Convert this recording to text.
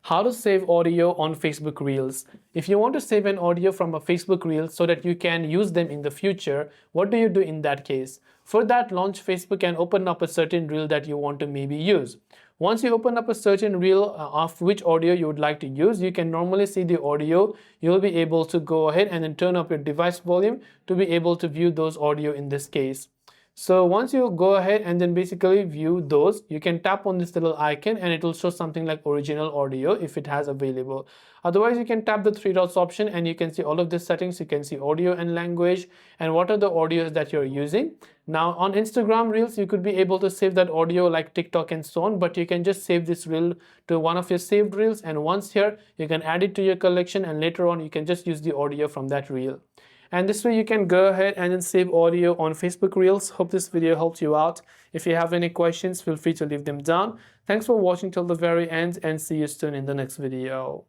How to save audio on Facebook Reels. If you want to save an audio from a Facebook Reel so that you can use them in the future, what do you do in that case? For that, launch Facebook and open up a certain reel that you want to maybe use. Once you open up a certain reel of which audio you would like to use, you can normally see the audio. You'll be able to go ahead and then turn up your device volume to be able to view those audio in this case. So once you go ahead and then basically view those, you can tap on this little icon and it will show something like original audio if it has available. Otherwise, you can tap the three dots option and you can see all of these settings. You can see audio and language and what are the audios that you're using. Now on Instagram Reels, you could be able to save that audio like TikTok and so on, but you can just save this reel to one of your saved reels, and once here, you can add it to your collection and later on you can just use the audio from that reel. And this way you can go ahead and then save audio on Facebook Reels. Hope this video helped you out. If you have any questions, feel free to leave them down. Thanks for watching till the very end and see you soon in the next video.